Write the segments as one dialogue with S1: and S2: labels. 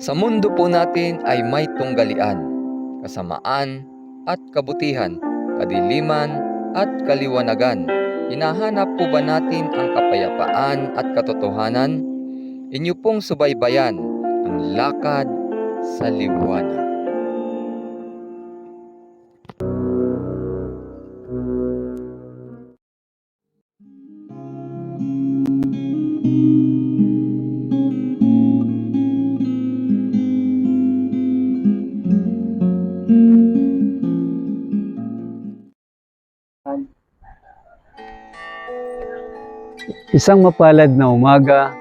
S1: Sa mundo po natin ay may tunggalian, kasamaan at kabutihan, kadiliman at kaliwanagan. Hinahanap po ba natin ang kapayapaan at katotohanan? Inyo pong subaybayan ang lakad sa liwanag.
S2: Isang mapalad na umaga,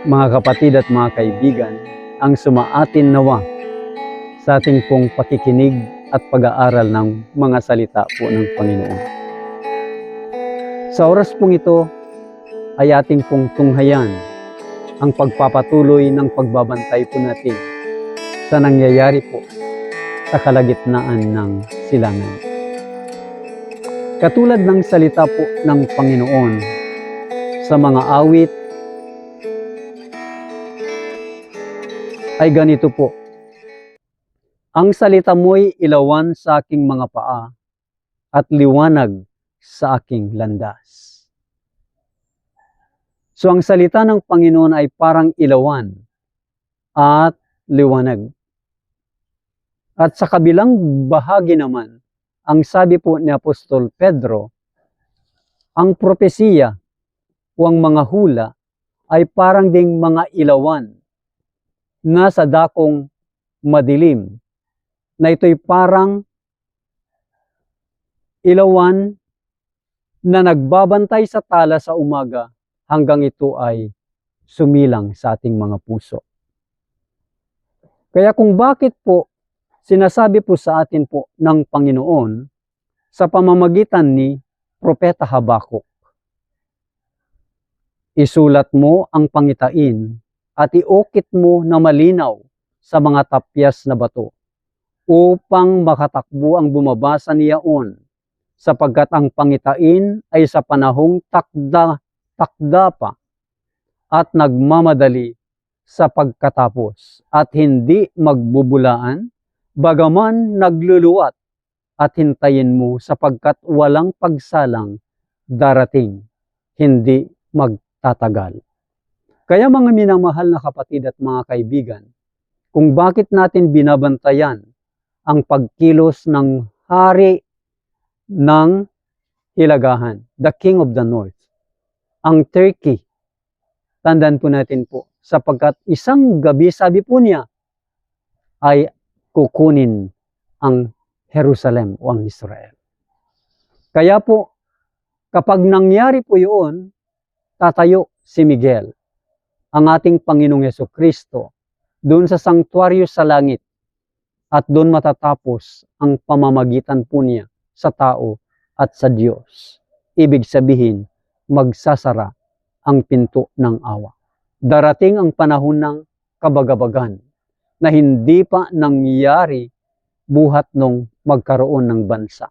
S2: mga kapatid at mga kaibigan, ang sumaatin nawa sa ating pong pakikinig at pag-aaral ng mga salita po ng Panginoon. Sa oras pong ito ay ating pong tunghayan ang pagpapatuloy ng pagbabantay po natin sa nangyayari po sa kalagitnaan ng silangan. Katulad ng salita po ng Panginoon sa mga awit ay ganito po. Ang salita mo'y ilawan sa aking mga paa at liwanag sa aking landas. So ang salita ng Panginoon ay parang ilawan at liwanag. At sa kabilang bahagi naman, ang sabi po ni Apostol Pedro, ang propesiya o ang mga hula ay parang ding mga ilawan na sa dakong madilim, na ito'y parang ilawan na nagbabantay sa tala sa umaga hanggang ito ay sumilang sa ating mga puso. Kaya kung bakit po sinasabi po sa atin po ng Panginoon sa pamamagitan ni Propeta Habakuk, isulat mo ang pangitain at iukit mo na malinaw sa mga tapyas na bato upang makatakbo ang bumabasa niyaon, sapagkat ang pangitain ay sa panahong takda pa at nagmamadali sa pagkatapos at hindi magbubulaan, bagaman nagluluwat, at hintayin mo sapagkat walang pagsalang darating, hindi magtatagal. Kaya mga minamahal na kapatid at mga kaibigan, kung bakit natin binabantayan ang pagkilos ng hari ng Hilagahan, the King of the North, ang Turkey, tandaan po natin po, sapagkat isang gabi, sabi po niya, ay kukunin ang Jerusalem o ang Israel. Kaya po, kapag nangyari po yun, tatayo si Miguel, ang ating Panginoong Jesucristo, doon sa sanktuaryo sa langit, at doon matatapos ang pamamagitan po niya sa tao at sa Diyos. Ibig sabihin, magsasara ang pinto ng awa. Darating ang panahon ng kabagabagan na hindi pa nangyari buhat nung magkaroon ng bansa.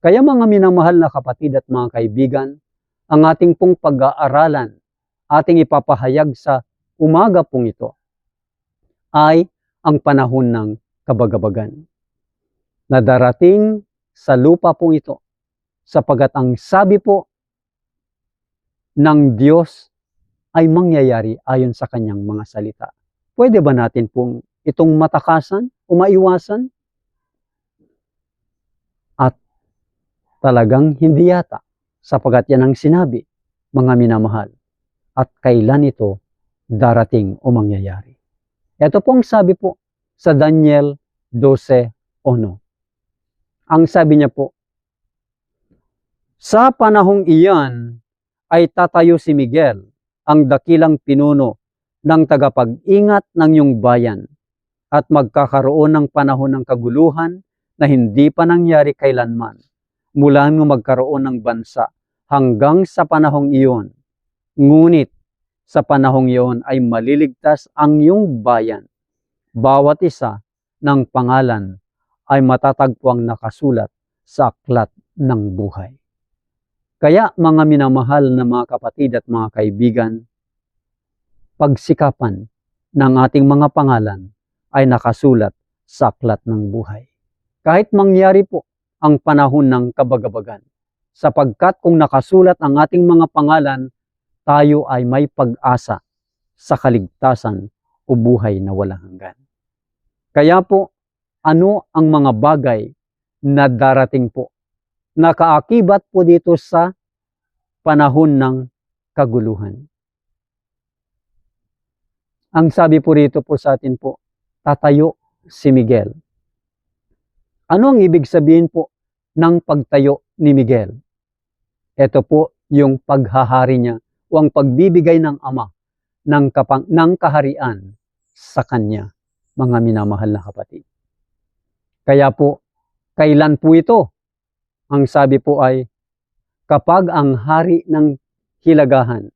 S2: Kaya mga minamahal na kapatid at mga kaibigan, ang ating pong pag-aaralan, ating ipapahayag sa umaga pong ito, ay ang panahon ng kabagabagan na darating sa lupa pong ito, sapagat ang sabi po ng Diyos ay mangyayari ayon sa kanyang mga salita. Pwede ba natin pong itong matakasan o maiwasan? At talagang hindi yata, sapagat yan ang sinabi, mga minamahal, at kailan ito darating o mangyayari. Ito po ang sabi po sa Daniel 12:1. Ang sabi niya po, sa panahong iyan ay tatayo si Miguel, ang dakilang pinuno ng tagapag-ingat ng iyong bayan, at magkakaroon ng panahon ng kaguluhan na hindi pa nangyari kailanman, mula nung magkaroon ng bansa hanggang sa panahong iyon. Ngunit sa panahong iyon ay maliligtas ang iyong bayan. Bawat isa ng pangalan ay matatagpuang nakasulat sa aklat ng buhay. Kaya mga minamahal na mga kapatid at mga kaibigan, pagsikapan ng ating mga pangalan ay nakasulat sa aklat ng buhay. Kahit mangyari po ang panahon ng kabagabagan, sapagkat kung nakasulat ang ating mga pangalan, tayo ay may pag-asa sa kaligtasan o buhay na walang hanggan. Kaya po, ano ang mga bagay na darating po? Nakaakibat po dito sa panahon ng kaguluhan. Ang sabi po rito po sa atin po, tatayo si Miguel. Ano ang ibig sabihin po ng pagtayo ni Miguel? Ito po yung paghahari niya o ang pagbibigay ng Ama ng kaharian sa kanya, mga minamahal na kapatid. Kaya po, kailan po ito? Ang sabi po ay, kapag ang hari ng hilagahan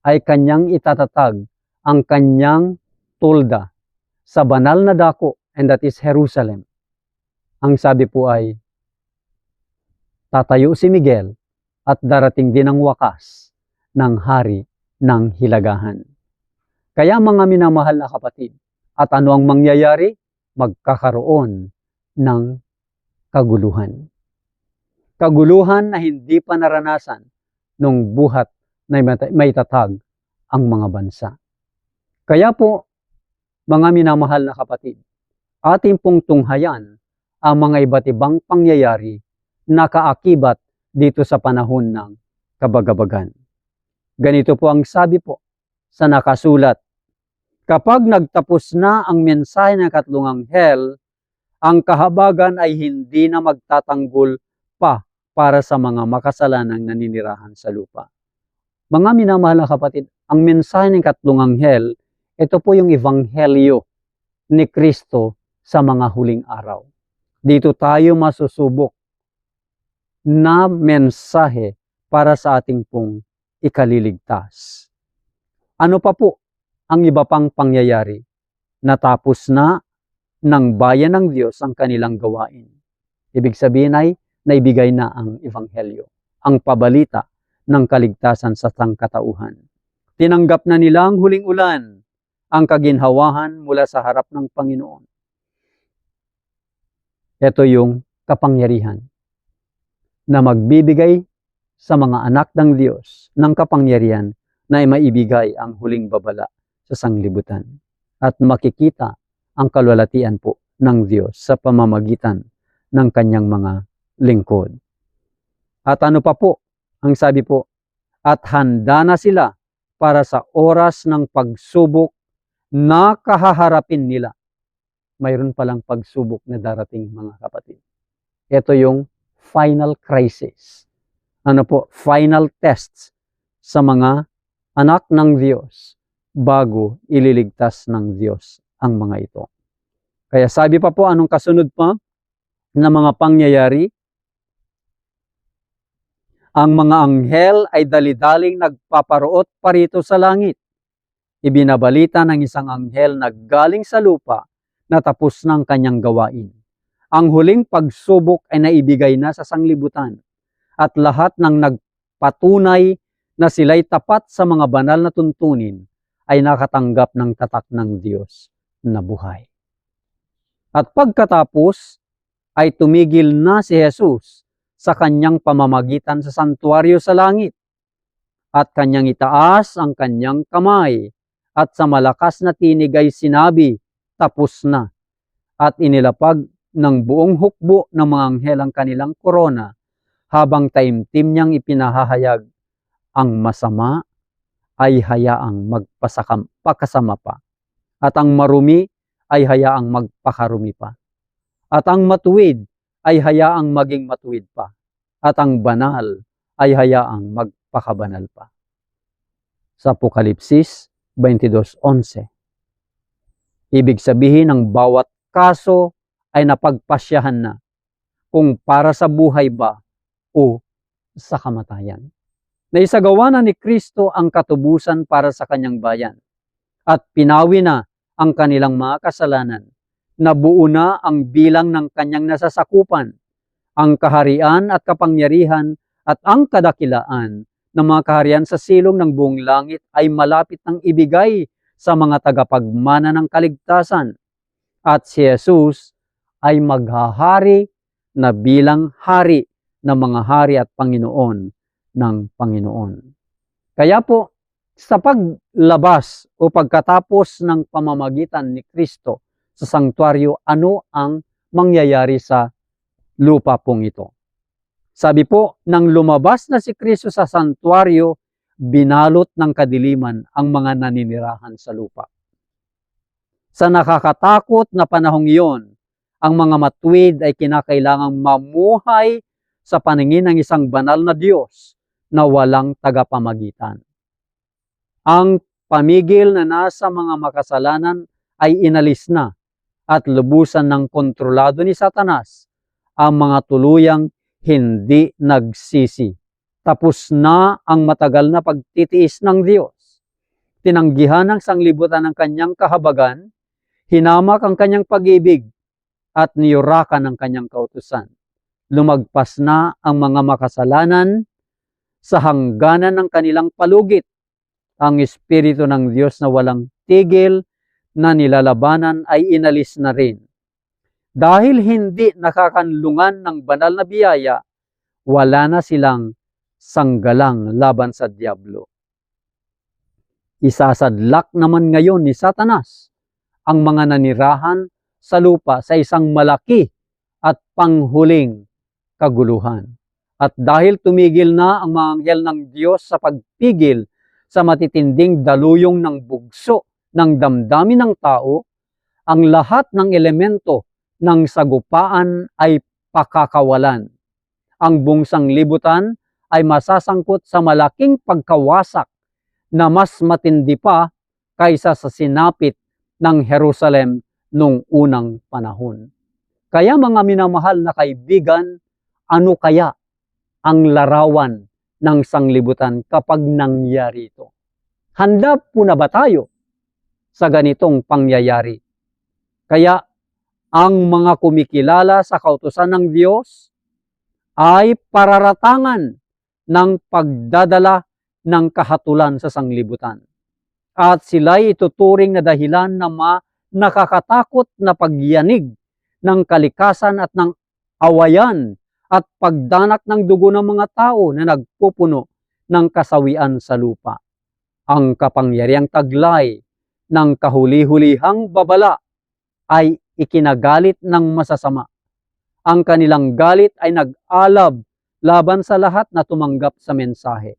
S2: ay kanyang itatatag ang kanyang tolda sa banal na dako, and that is Jerusalem. Ang sabi po ay, tatayo si Miguel at darating din ang wakas ng hari ng hilagahan. Kaya mga minamahal na kapatid, at ano ang mangyayari? Magkakaroon ng kaguluhan. Kaguluhan na hindi pa naranasan nung buhat na may tatag ang mga bansa. Kaya po, mga minamahal na kapatid, ating pong tunghayan ang mga iba't ibang pangyayari na kaakibat dito sa panahon ng kabagabagan. Ganito po ang sabi po sa nakasulat, kapag nagtapos na ang mensahe ng ikatlong anghel, ang kahabagan ay hindi na magtatanggol pa para sa mga makasalanang naninirahan sa lupa. Mga minamahal na kapatid, ang mensahe ng ikatlong anghel, ito po yung ebanghelyo ni Kristo sa mga huling araw. Dito tayo masusubok na mensahe para sa ating pong ikaliligtas. Ano pa po ang iba pang pangyayari? Natapos na ng bayan ng Diyos ang kanilang gawain. Ibig sabihin ay naibigay na ang ebanghelyo, ang pabalita ng kaligtasan sa sangkatauhan. Tinanggap na nila ang huling ulan, ang kaginhawahan mula sa harap ng Panginoon. Ito yung kapangyarihan na magbibigay sa mga anak ng Diyos ng kapangyarihan na maibigay ang huling babala sa sanglibutan at makikita ang kalwalatian po ng Diyos sa pamamagitan ng kanyang mga lingkod. At ano pa po, ang sabi po, at handa na sila para sa oras ng pagsubok na kahaharapin nila. Mayroon palang pagsubok na darating, mga kapatid. Ito yung final crisis. Ano po? Final tests sa mga anak ng Diyos bago ililigtas ng Diyos ang mga ito. Kaya sabi pa po, anong kasunod pa na mga pangyayari? Ang mga anghel ay dali-daling nagpaparoot parito sa langit. Ibinabalita ng isang anghel na galing sa lupa na tapos ng kanyang gawain. Ang huling pagsubok ay naibigay na sa sanglibutan at lahat ng nagpatunay na sila'y tapat sa mga banal na tuntunin ay nakatanggap ng tatak ng Diyos na buhay. At pagkatapos ay tumigil na si Jesus sa kanyang pamamagitan sa santuaryo sa langit at kanyang itaas ang kanyang kamay at sa malakas na tinig ay sinabi, tapos na. At inilapag ng buong hukbo ng mga anghel ang kanilang korona habang taimtim niyang ipinahahayag, ang masama ay hayaang magpakasama pa at ang marumi ay hayaang magpakarumi pa at ang matuwid ay hayaang maging matuwid pa at ang banal ay hayaang magpakabanal pa. Sa Apokalipsis 22:11. Ibig sabihin ng bawat kaso ay napagpasyahan na kung para sa buhay ba o sa kamatayan. Naisagawa na ni Kristo ang katubusan para sa kanyang bayan at pinawi na ang kanilang mga kasalanan. Nabuo na ang bilang ng kanyang nasasakupan, ang kaharian at kapangyarihan at ang kadakilaan ng mga kaharian sa silong ng buong langit ay malapit ng ibigay sa mga tagapagmana ng kaligtasan. At si Jesus ay maghahari na bilang hari ng mga hari at Panginoon ng Panginoon. Kaya po, sa paglabas o pagkatapos ng pamamagitan ni Kristo sa sanktuaryo, ano ang mangyayari sa lupa pong ito? Sabi po, nang lumabas na si Kristo sa sanktuaryo, binalot ng kadiliman ang mga naninirahan sa lupa. Sa nakakatakot na panahong iyon, ang mga matuwid ay kinakailangang mamuhay sa paningin ng isang banal na Diyos na walang tagapamagitan. Ang pamigil na nasa mga makasalanan ay inalis na at lubusan ng kontrolado ni Satanas ang mga tuluyang hindi nagsisi. Tapos na ang matagal na pagtitiis ng Diyos. Tinanggihan ng sanglibutan ang kanyang kahabagan, hinamak ang kanyang pag-ibig, at niyurakan ang kanyang kautusan. Lumagpas na ang mga makasalanan sa hangganan ng kanilang palugit. Ang Espiritu ng Diyos na walang tigil na nilalabanan ay inalis na rin. Dahil hindi nakakanlungan ng banal na biyaya, wala na silang sanggalang laban sa Diablo. Isasadlak naman ngayon ni Satanas ang mga nanirahan sa lupa sa isang malaki at panghuling kaguluhan. At dahil tumigil na ang mga anghel ng Diyos sa pagpigil sa matitinding daluyong ng bugso ng damdamin ng tao, ang lahat ng elemento ng sagupaan ay pakakawalan. Ang buong sanglibutan ay masasangkot sa malaking pagkawasak na mas matindi pa kaysa sa sinapit ng Jerusalem noong unang panahon. Kaya mga minamahal na kaibigan, ano kaya ang larawan ng sanglibutan kapag nangyari ito? Handa po na ba tayo sa ganitong pangyayari? Kaya ang mga kumikilala sa kautusan ng Diyos ay pararatangan ng pagdadala ng kahatulan sa sanglibutan. At sila'y ituturing na dahilan na nakakatakot na pagyanig ng kalikasan at ng awayan at pagdanak ng dugo ng mga tao na nagpupuno ng kasawian sa lupa. Ang kapangyariang taglay ng kahuli-hulihang babala ay ikinagalit ng masasama. Ang kanilang galit ay nag-alab laban sa lahat na tumanggap sa mensahe.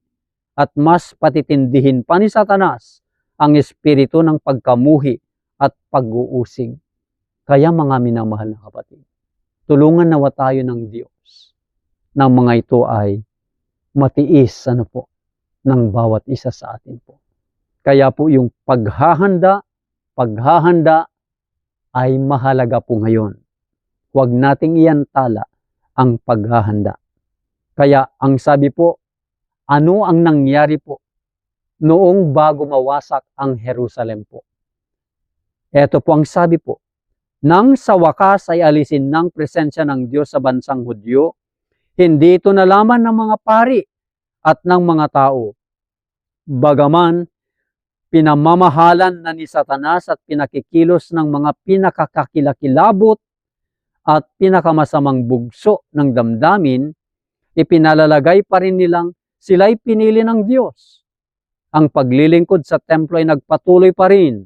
S2: At mas patitindihin pa ni Satanas ang espiritu ng pagkamuhi at pag-uusig. Kaya mga minamahal na kapatid, tulungan nawa tayo ng Diyos na mga ito ay matiis ng bawat isa sa atin po. Kaya po yung paghahanda ay mahalaga po ngayon. Huwag nating iantala ang paghahanda. Kaya ang sabi po, ano ang nangyari po noong bago mawasak ang Jerusalem po? Ito po ang sabi po, nang sa wakas ay alisin ng presensya ng Diyos sa bansang Hudyo, hindi ito nalaman ng mga pari at ng mga tao. Bagaman, pinamamahalan na ni Satanas at pinakikilos ng mga pinakakakilakilabot at pinakamasamang bugso ng damdamin, ipinalalagay pa rin nilang sila'y pinili ng Diyos. Ang paglilingkod sa templo ay nagpatuloy pa rin.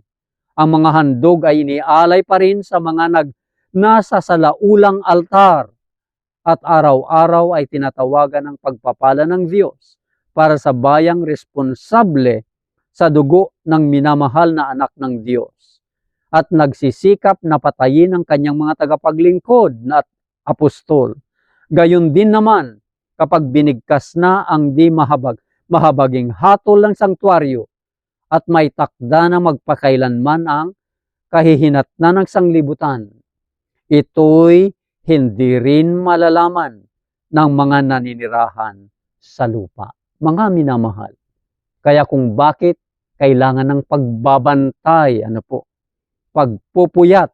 S2: Ang mga handog ay inialay pa rin sa mga nasa salaulang altar. At araw-araw ay tinatawagan ng pagpapala ng Diyos para sa bayang responsable sa dugo ng minamahal na anak ng Diyos. At nagsisikap na patayin ang kanyang mga tagapaglingkod at apostol. Gayon din naman, kapag binigkas na ang di mahabaging hatol ng sanktuaryo at may takda na magpakailanman ang kahihinatnan ng sanglibutan, ito'y hindi rin malalaman ng mga naninirahan sa lupa. Mga minamahal, kaya kung bakit kailangan ng pagbabantay, pagpupuyat,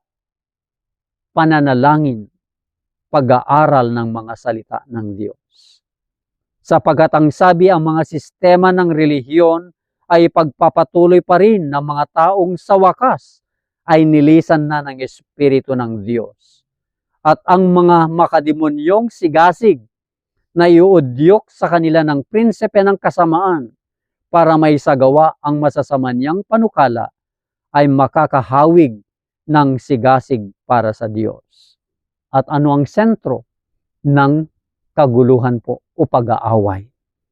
S2: pananalangin, pag-aaral ng mga salita ng Diyos. Sapagkat ang sabi ang mga sistema ng relihiyon ay pagpapatuloy pa rin ng mga taong sa wakas ay nilisan na ng Espiritu ng Diyos. At ang mga makademonyong sigasig na iuudyok sa kanila ng prinsipe ng kasamaan para may sagawa ang masasama niyang panukala ay makakahawig ng sigasig para sa Diyos. At ano ang sentro ng kaguluhan po o pag-aaway?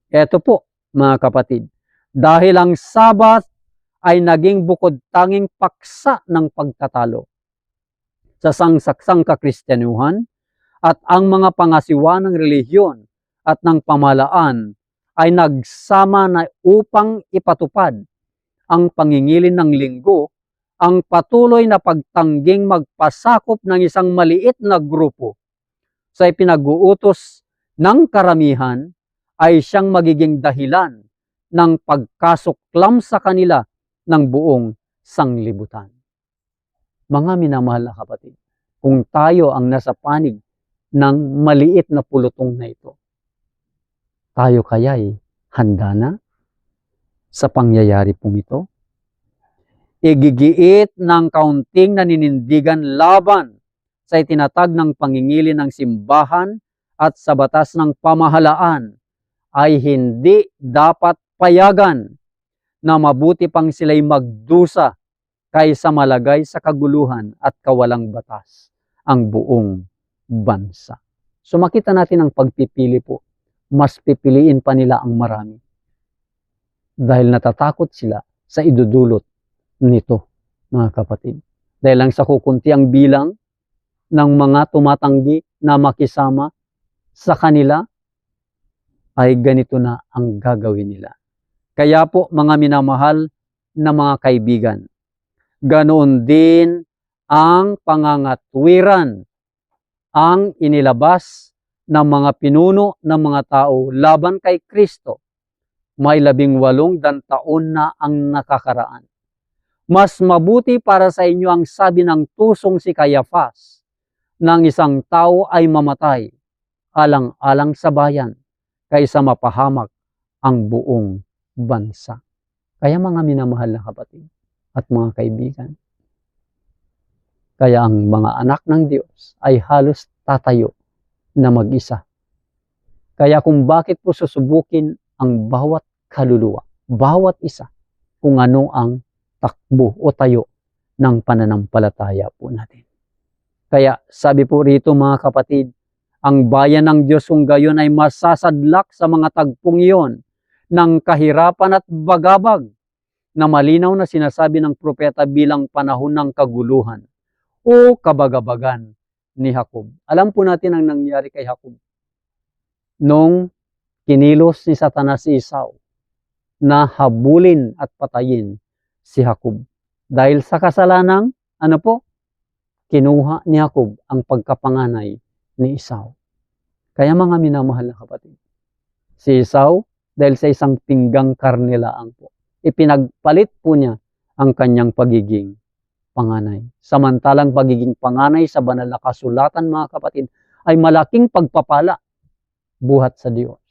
S2: Ito po, mga kapatid, dahil ang Sabat ay naging bukod tanging paksa ng pagtatalo sa sangsaksang kakristyanuhan at ang mga pangasiwa ng relihiyon at ng pamahalaan ay nagsama na upang ipatupad ang pangingilin ng linggo, ang patuloy na pagtangging magpasakop ng isang maliit na grupo sa ipinag-uutos ng karamihan ay siyang magiging dahilan ng pagkasuklam sa kanila ng buong sanglibutan. Mga minamahal na kapatid, kung tayo ang nasa panig ng maliit na pulutong na ito, tayo kaya'y handa na sa pangyayari pong ito? Igigiit ng kaunting naninindigan laban sa itinatag ng pangingili ng simbahan at sa batas ng pamahalaan ay hindi dapat payagan na mabuti pang sila'y magdusa kaysa malagay sa kaguluhan at kawalang batas ang buong bansa. So makita natin ang pagpipili po. Mas pipiliin pa nila ang marami. Dahil natatakot sila sa idudulot nito, mga kapatid. Dahil lang sa kukunti ang bilang ng mga tumatanggi na makisama sa kanila, ay ganito na ang gagawin nila. Kaya po, mga minamahal na mga kaibigan, ganoon din ang pangangatwiran ang inilabas ng mga pinuno ng mga tao laban kay Kristo. May 18 taon na ang nakakaraan. Mas mabuti para sa inyo ang sabi ng tusong si Caiaphas, ng isang tao ay mamatay alang-alang sa bayan kaysa mapahamak ang buong bansa. Kaya mga minamahal na kapatid at mga kaibigan, kaya ang mga anak ng Diyos ay halos tatayo na mag-isa. Kaya kung bakit po susubukin ang bawat kaluluwa, bawat isa, kung ano ang takbo o tayo ng pananampalataya po natin. Kaya sabi po rito mga kapatid, ang bayan ng Diyos kung gayon ay masasadlak sa mga tagpong iyon ng kahirapan at bagabag na malinaw na sinasabi ng propeta bilang panahon ng kaguluhan o kabagabagan ni Jacob. Alam po natin ang nangyari kay Jacob nung kinilos ni Satanas si Esau na habulin at patayin si Jacob. Dahil sa kasalanang, kinuha ni Jacob ang pagkapanganay ni Esau. Kaya mga minamahal na kapatid, si Esau, dahil sa isang pinggang karne laang po, ipinagpalit po niya ang kanyang pagiging panganay. Samantalang pagiging panganay sa banal na kasulatan, mga kapatid, ay malaking pagpapala buhat sa Diyos.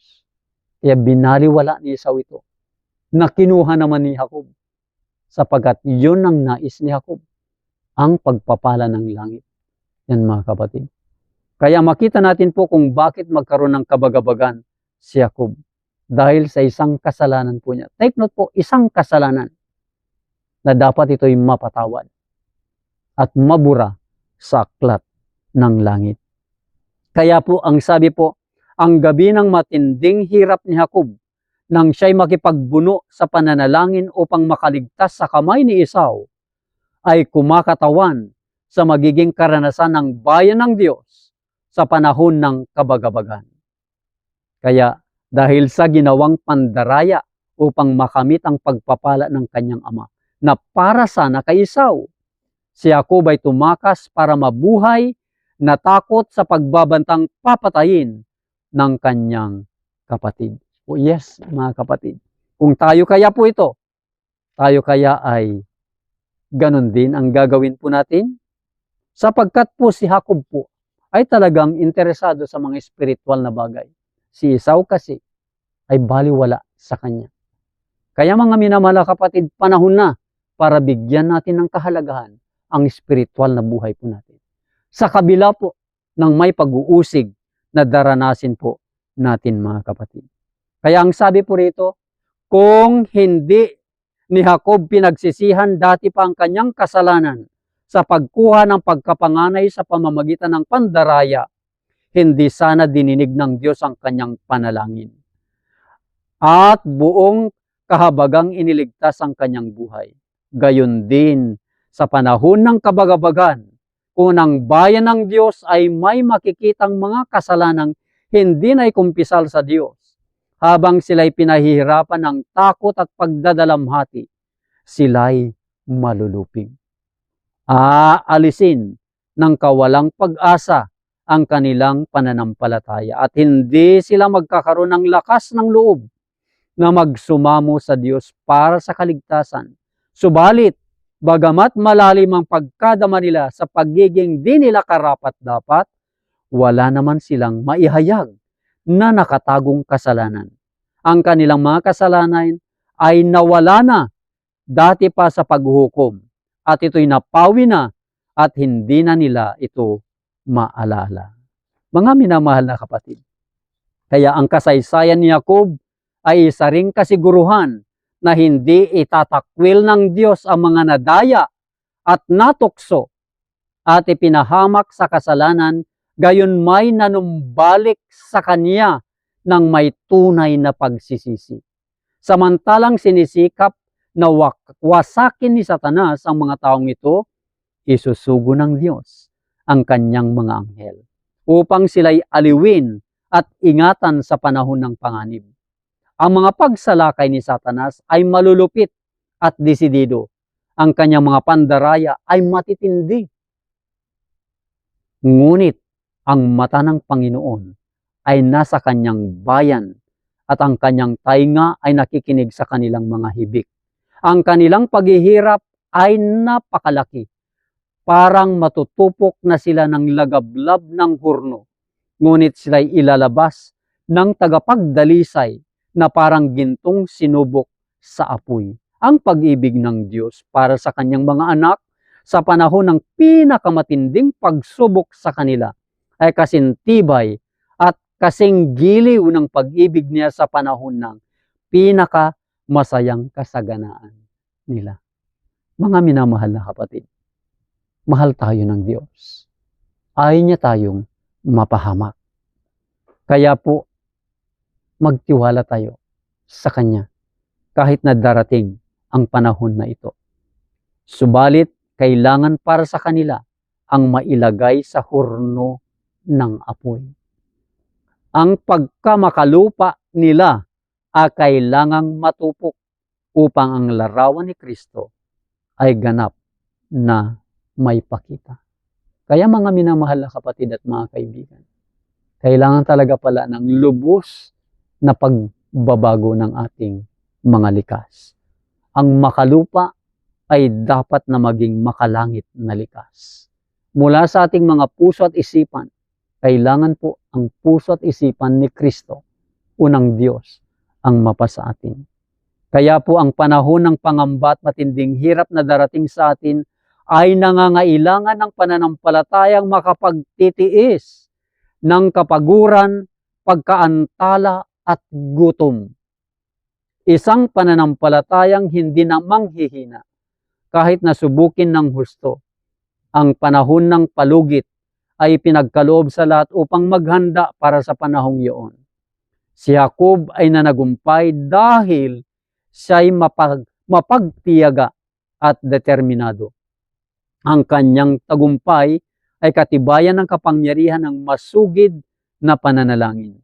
S2: Kaya binaliwala ni Esau ito na kinuha naman ni Jacob sapagkat yun ang nais ni Jacob, ang pagpapala ng langit. Yan mga kapatid. Kaya makita natin po kung bakit magkaroon ng kabagabagan si Jacob. Dahil sa isang kasalanan po niya. Take note po, isang kasalanan na dapat ito'y mapatawad at mabura sa aklat ng langit. Kaya po, ang sabi po, ang gabi ng matinding hirap ni Jacob nang siya'y makipagbuno sa pananalangin upang makaligtas sa kamay ni Esau, ay kumakatawan sa magiging karanasan ng bayan ng Diyos sa panahon ng kabagabagan. Kaya dahil sa ginawang pandaraya upang makamit ang pagpapala ng kanyang ama na para sana kay Esau, si Jacob ay tumakas para mabuhay na takot sa pagbabantang papatayin ng kanyang kapatid. O yes, mga kapatid, kung tayo kaya po ito, tayo kaya ay ganun din ang gagawin po natin? Sapagkat po si Jacob po ay talagang interesado sa mga spiritual na bagay. Si Esau kasi ay baliwala sa kanya. Kaya mga minamahal na kapatid, panahon na para bigyan natin ng kahalagahan ang spiritual na buhay po natin. Sa kabila po ng may pag-uusig na daranasin po natin mga kapatid. Kaya ang sabi po rito, kung hindi ni Jacob pinagsisihan dati pa ang kanyang kasalanan sa pagkuha ng pagkapanganay sa pamamagitan ng pandaraya, hindi sana dininig ng Diyos ang kanyang panalangin. At buong kahabagang iniligtas ang kanyang buhay. Gayon din sa panahon ng kabagabagan, kung ang bayan ng Diyos ay may makikitang mga kasalanang hindi na ikumpisal sa Diyos, habang sila'y pinahihirapan ng takot at pagdadalamhati, sila'y malulupig. Aalisin ng kawalang pag-asa ang kanilang pananampalataya at hindi sila magkakaroon ng lakas ng loob na magsumamo sa Diyos para sa kaligtasan. Subalit, bagamat malalim ang pagkadama nila sa pagiging di nila karapat-dapat, wala naman silang maihayag na nakatagong kasalanan. Ang kanilang mga kasalanan ay nawala na dati pa sa paghuhukom at ito'y napawi na at hindi na nila ito maalala. Mga minamahal na kapatid, kaya ang kasaysayan ni Jacob ay isa ring kasiguruhan na hindi itatakwil ng Diyos ang mga nadaya at natukso at ipinahamak sa kasalanan, gayon may nanumbalik sa kanya ng may tunay na pagsisisi. Samantalang sinisikap na wasakin ni Satanas ang mga taong ito, isusugo ng Diyos ang kanyang mga anghel upang sila'y aliwin at ingatan sa panahon ng panganib. Ang mga pagsalakay ni Satanas ay malulupit at desidido. Ang kanyang mga pandaraya ay matitindi. Ngunit ang mata ng Panginoon ay nasa kanyang bayan at ang kanyang tainga ay nakikinig sa kanilang mga hibik. Ang kanilang paghihirap ay napakalaki. Parang matutupok na sila ng lagablab ng hurno. Ngunit sila'y ilalabas ng tagapagdalisay na parang gintong sinubok sa apoy. Ang pag-ibig ng Diyos para sa kanyang mga anak sa panahon ng pinakamatinding pagsubok sa kanila ay kasintibay at kasing giliw ng pag-ibig niya sa panahon ng pinakamasayang kasaganaan nila. Mga minamahal na kapatid, mahal tayo ng Diyos. Ayaw niya tayong mapahamak. Kaya po, magtiwala tayo sa Kanya kahit na darating ang panahon na ito. Subalit, kailangan para sa kanila ang mailagay sa hurno ng apoy. Ang pagkamakalupa nila ay kailangang matupok upang ang larawan ni Kristo ay ganap na may pakita. Kaya mga minamahal na kapatid at mga kaibigan, kailangan talaga pala ng lubos na pagbabago ng ating mga likas. Ang makalupa ay dapat na maging makalangit na likas. Mula sa ating mga puso at isipan, kailangan po ang puso at isipan ni Kristo, unang Diyos, ang mapasa atin. Kaya po ang panahon ng pangamba at matinding hirap na darating sa atin ay nangangailangan ng pananampalatayang makapagtitiis ng kapaguran, pagkaantala at gutom. Isang pananampalatayang hindi na manghihina kahit nasubukin ng husto. Ang panahon ng palugit ay pinagkaloob sa lahat upang maghanda para sa panahong iyon. Si Jacob ay nanagumpay dahil siya'y mapagtiyaga at determinado. Ang kanyang tagumpay ay katibayan ng kapangyarihan ng masugid na pananalangin.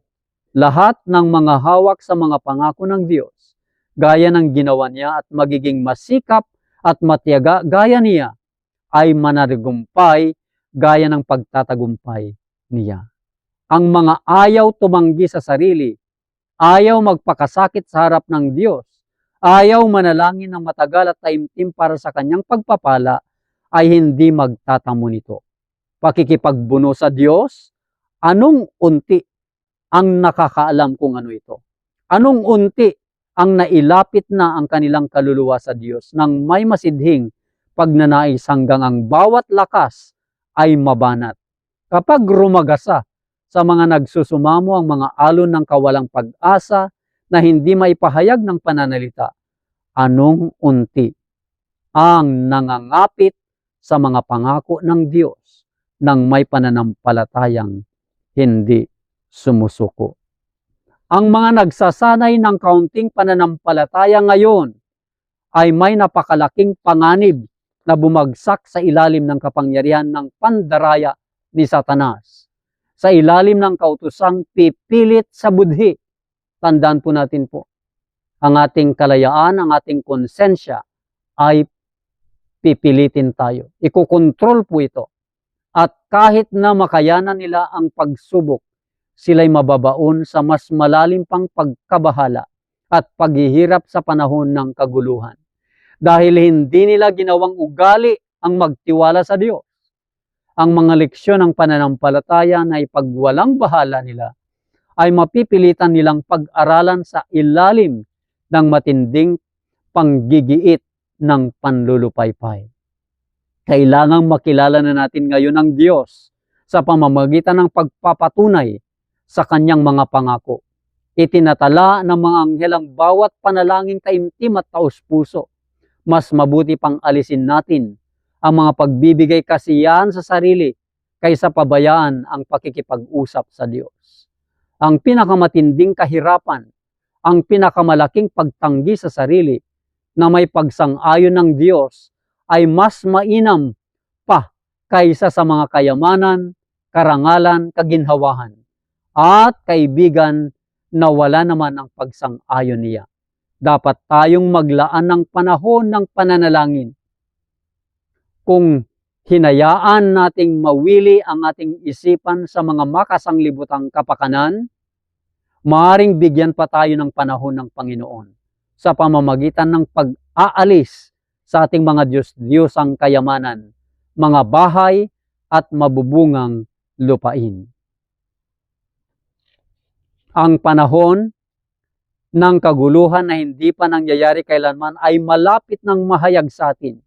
S2: Lahat ng mga hawak sa mga pangako ng Diyos, gaya ng ginawa niya at magiging masikap at matiyaga gaya niya, ay mananagumpay gaya ng pagtatagumpay niya. Ang mga ayaw tumanggi sa sarili, ayaw magpakasakit sa harap ng Diyos, ayaw manalangin ng matagal at taimtim para sa kanyang pagpapala, ay hindi magtatamo nito. Pakikipagbuno sa Diyos, anong unti ang nakakaalam kung ano ito? Anong unti ang nailapit na ang kanilang kaluluwa sa Diyos nang may masidhing pagnanais hanggang ang bawat lakas ay mabanat. Kapag rumagasa sa mga nagsusumamo ang mga alon ng kawalang pag-asa na hindi maipahayag ng pananalita, anong unti ang nangangapit sa mga pangako ng Diyos nang may pananampalatayang hindi sumusuko. Ang mga nagsasanay ng kaunting pananampalataya ngayon ay may napakalaking panganib na bumagsak sa ilalim ng kapangyarihan ng pandaraya ni Satanas. Sa ilalim ng kautusang pipilit sa budhi. Tandaan po natin po, ang ating kalayaan, ang ating konsensya ay pipilitin tayo. Ikokontrol po ito. At kahit na makayanan nila ang pagsubok, sila'y mababaon sa mas malalim pang pagkabahala at paghihirap sa panahon ng kaguluhan. Dahil hindi nila ginawang ugali ang magtiwala sa Diyos. Ang mga leksyon ng pananampalataya na ipagwalang bahala nila ay mapipilitan nilang pag-aralan sa ilalim ng matinding panggigiit ng panlulupaypay. Kailangang makilala na natin ngayon ang Diyos sa pamamagitan ng pagpapatunay sa kanyang mga pangako. Itinatala ng mga anghel ang bawat panalangin kaimtim at taos-puso. Mas mabuti pang alisin natin ang mga pagbibigay kasiyahan sa sarili kaysa pabayaan ang pakikipag-usap sa Diyos. Ang pinakamatinding kahirapan, ang pinakamalaking pagtanggi sa sarili na may pagsang-ayon ng Diyos ay mas mainam pa kaysa sa mga kayamanan, karangalan, kaginhawahan, at kaibigan na wala naman ang pagsang-ayon niya. Dapat tayong maglaan ng panahon ng pananalangin. Kung hinayaan nating mawili ang ating isipan sa mga makasanglibutang kapakanan, maaaring bigyan pa tayo ng panahon ng Panginoon sa pamamagitan ng pag-aalis sa ating mga Diyos-Diyosang kayamanan, mga bahay at mabubungang lupain. Ang panahon ng kaguluhan na hindi pa nangyayari kailanman ay malapit ng mahayag sa atin.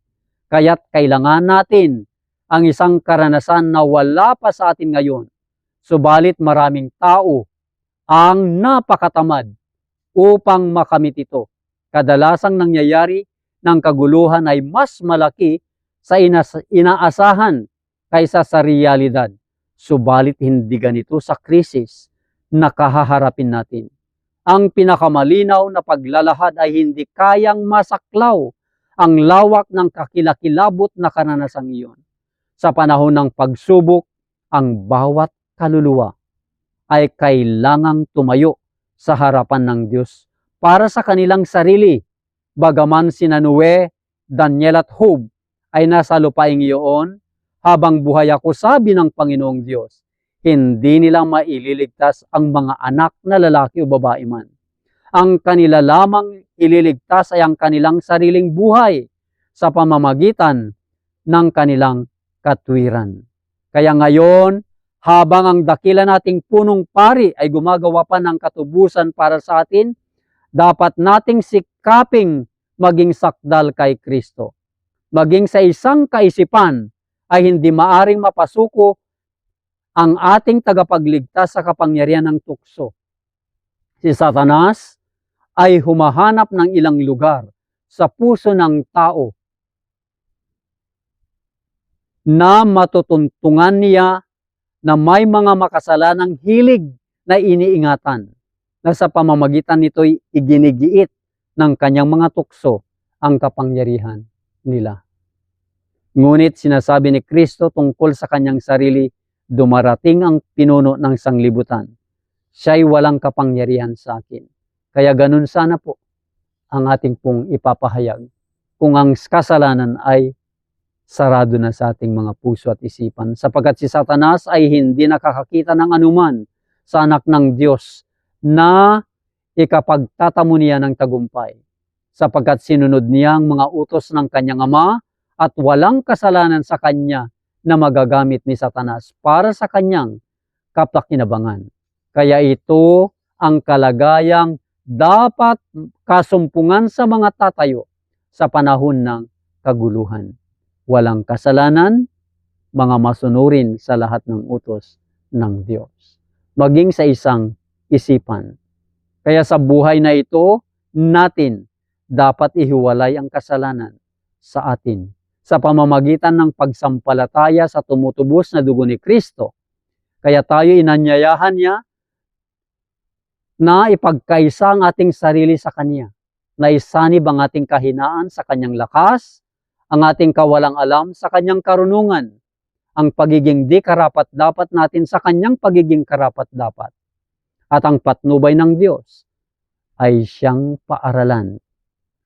S2: Kaya't kailangan natin ang isang karanasan na wala pa sa atin ngayon. Subalit maraming tao ang napakatamad upang makamit ito. Kadalasang nangyayari ng kaguluhan ay mas malaki sa inaasahan kaysa sa realidad. Subalit hindi ganito sa krisis na kahaharapin natin. Ang pinakamalinaw na paglalahad ay hindi kayang masaklaw ang lawak ng kakilakilabot na karanasang iyon. Sa panahon ng pagsubok, ang bawat kaluluwa ay kailangang tumayo sa harapan ng Diyos para sa kanilang sarili. Bagaman sina Noe, Daniel at Job ay nasa lupaing iyon, habang buhay ako, sabi ng Panginoong Diyos, hindi nila maililigtas ang mga anak na lalaki o babae man. Ang kanila lamang ililigtas ay ang kanilang sariling buhay sa pamamagitan ng kanilang katwiran. Kaya ngayon, habang ang dakila nating punong pari ay gumagawa pa ng katubusan para sa atin, dapat nating sikaping maging sakdal kay Kristo. Maging sa isang kaisipan ay hindi maaring mapasuko ang ating tagapagligtas sa kapangyarihan ng tukso. Si Satanas ay humahanap ng ilang lugar sa puso ng tao na matutuntungan niya na may mga makasalanang hilig na iniingatan na sa pamamagitan nito'y iginigiit ng kanyang mga tukso ang kapangyarihan nila. Ngunit sinasabi ni Kristo tungkol sa kanyang sarili, dumarating ang pinuno ng sanglibutan. Siya'y walang kapangyarihan sa akin. Kaya ganun sana po ang ating pong ipapahayag kung ang kasalanan ay sarado na sa ating mga puso at isipan. Sapagkat si Satanas ay hindi nakakakita ng anuman sa anak ng Diyos na ikapagtatamo niya ng tagumpay. Sapagkat sinunod niya ang mga utos ng kanyang ama at walang kasalanan sa kanya na magagamit ni Satanas para sa kanyang kapakinabangan. Kaya ito ang kalagayang dapat kasumpungan sa mga tatayo sa panahon ng kaguluhan. Walang kasalanan, mga masunurin sa lahat ng utos ng Diyos. Maging sa isang isipan. Kaya sa buhay na ito, natin dapat ihiwalay ang kasalanan sa atin sa pamamagitan ng pagsampalataya sa tumutubos na dugo ni Kristo. Kaya tayo inanyayahan niya na ipagkaisa ang ating sarili sa Kanya, na isanib ang ating kahinaan sa Kanyang lakas, ang ating kawalang alam sa Kanyang karunungan, ang pagiging di karapat-dapat natin sa Kanyang pagiging karapat-dapat. At ang patnubay ng Diyos ay siyang paaralan.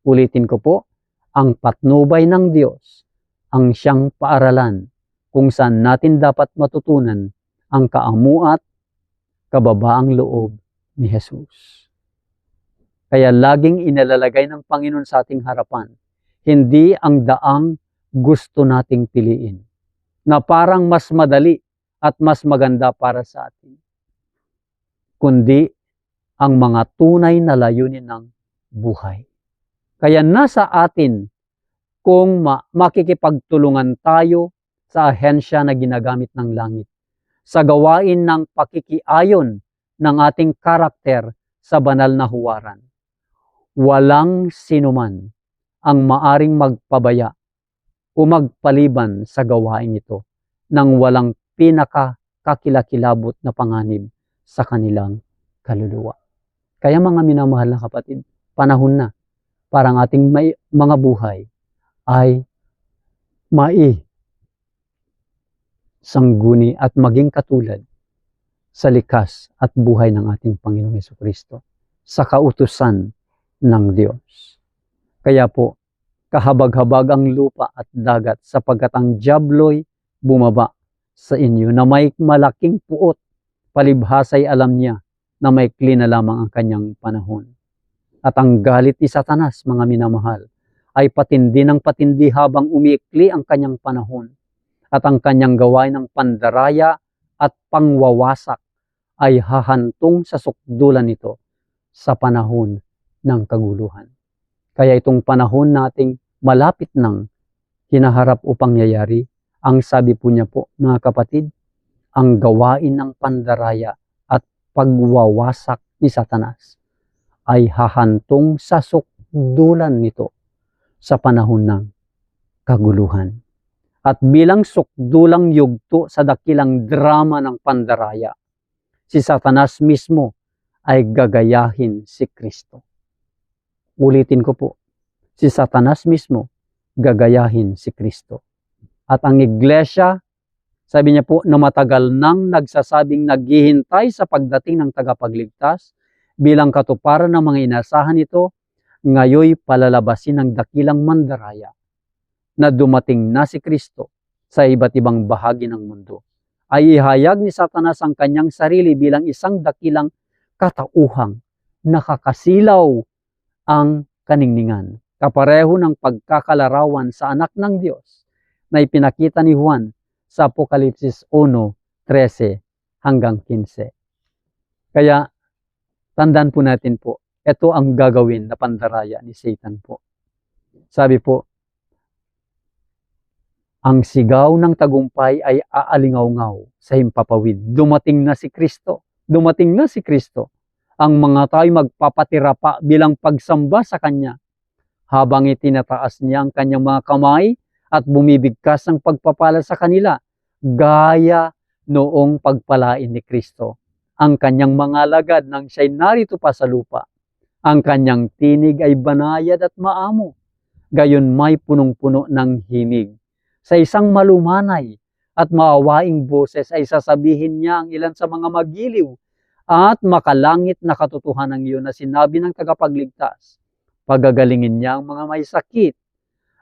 S2: Ulitin ko po, ang patnubay ng Diyos ang siyang paaralan kung saan natin dapat matutunan ang kaamuat, kababaang loob ni Jesus. Kaya laging inalalagay ng Panginoon sa ating harapan, hindi ang daang gusto nating piliin, na parang mas madali at mas maganda para sa atin, kundi ang mga tunay na layunin ng buhay. Kaya nasa atin kung makikipagtulungan tayo sa ahensya na ginagamit ng langit, sa gawain ng pakikiayon ng ating karakter sa banal na huwaran. Walang sinuman ang maaring magpabaya o magpaliban sa gawain ito nang walang pinakakakilakilabot na panganib sa kanilang kaluluwa. Kaya mga minamahal na kapatid, panahon na para ang ating mga buhay ay sangguni at maging katulad sa likas at buhay ng ating Panginoong Jesucristo sa kautusan ng Diyos. Kaya po, kahabag-habag ang lupa at dagat sapagkat ang diablo'y bumaba sa inyo na may malaking puot, palibhasay alam niya na maikli na lamang ang kanyang panahon. At ang galit ni Satanas, mga minamahal, ay patindi ng patindi habang umiikli ang kanyang panahon. At ang kanyang gawain ng pandaraya at pangwawasak ay hahantong sa sukdulan nito sa panahon ng kaguluhan. Kaya itong panahon nating malapit nang hinaharap upang yayari, ang sabi po niya po, mga kapatid, ang gawain ng pandaraya at pagwawasak ni Satanas ay hahantong sa sukdulan nito sa panahon ng kaguluhan. At bilang sukdulang yugto sa dakilang drama ng pandaraya, si Satanas mismo ay gagayahin si Kristo. Ulitin ko po, si Satanas mismo gagayahin si Kristo. At ang iglesia, sabi niya po, na matagal nang nagsasabing naghihintay sa pagdating ng tagapagligtas, bilang katuparan ng mga inasahan nito, ngayoy palalabasin ng dakilang mandaraya na dumating na si Kristo sa iba't ibang bahagi ng mundo. Ay ihayag ni Satanas ang kanyang sarili bilang isang dakilang katauhang nakakasilaw ang kaningningan, kapareho ng pagkakalarawan sa anak ng Diyos na ipinakita ni Juan sa Apokalipsis 1:13 hanggang 15. Kaya tandaan po natin po, ito ang gagawin na pandaraya ni Satan po. Sabi po, ang sigaw ng tagumpay ay aalingaw-ngaw sa himpapawid. Dumating na si Kristo. Dumating na si Kristo. Ang mga tao'y magpapatira pa bilang pagsamba sa Kanya, habang itinataas niya ang Kanyang mga kamay at bumibigkas ng pagpapala sa kanila, gaya noong pagpalain ni Kristo ang Kanyang mga alagad nang siya'y narito pa sa lupa. Ang Kanyang tinig ay banayad at maamo, gayon may punong-puno ng himig. Sa isang malumanay at maawaing boses ay sasabihin niya ang ilan sa mga magiliw at makalangit na katotohanan iyon na sinabi ng tagapagligtas. Pagagalingin niya ang mga may sakit,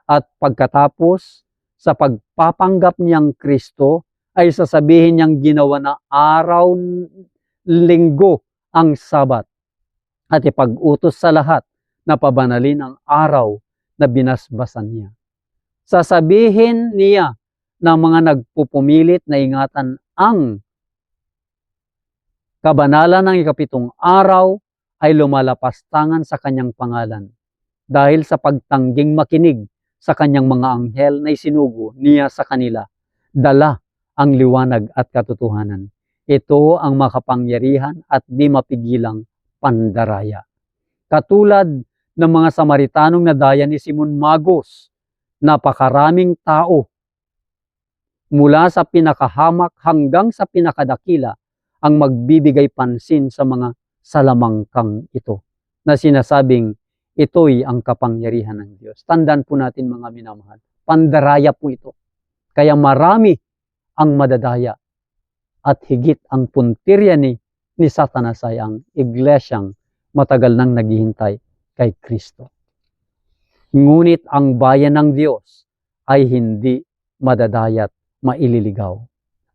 S2: at pagkatapos sa pagpapanggap niyang Kristo ay sasabihin niyang ginawa na araw linggo ang Sabat, at ipag-utos sa lahat na pabanalin ang araw na binasbasan niya. Sasabihin niya ng mga nagpupumilit na ingatan ang kabanalan ng ikapitong araw ay lumalapastangan sa kanyang pangalan dahil sa pagtangging makinig sa kanyang mga anghel na isinugo niya sa kanila, dala ang liwanag at katotohanan. Ito ang makapangyarihan at di mapigilang pandaraya. Katulad ng mga Samaritanong nadaya ni Simon Magos, napakaraming tao mula sa pinakahamak hanggang sa pinakadakila ang magbibigay pansin sa mga salamangkang ito na sinasabing ito'y ang kapangyarihan ng Diyos. Tandaan po natin mga minamahal, pandaraya po ito. Kaya marami ang madadaya at higit ang puntirya ni Satanas ay ang iglesyang matagal nang naghihintay kay Kristo. Ngunit ang bayan ng Diyos ay hindi madadayat maililigaw.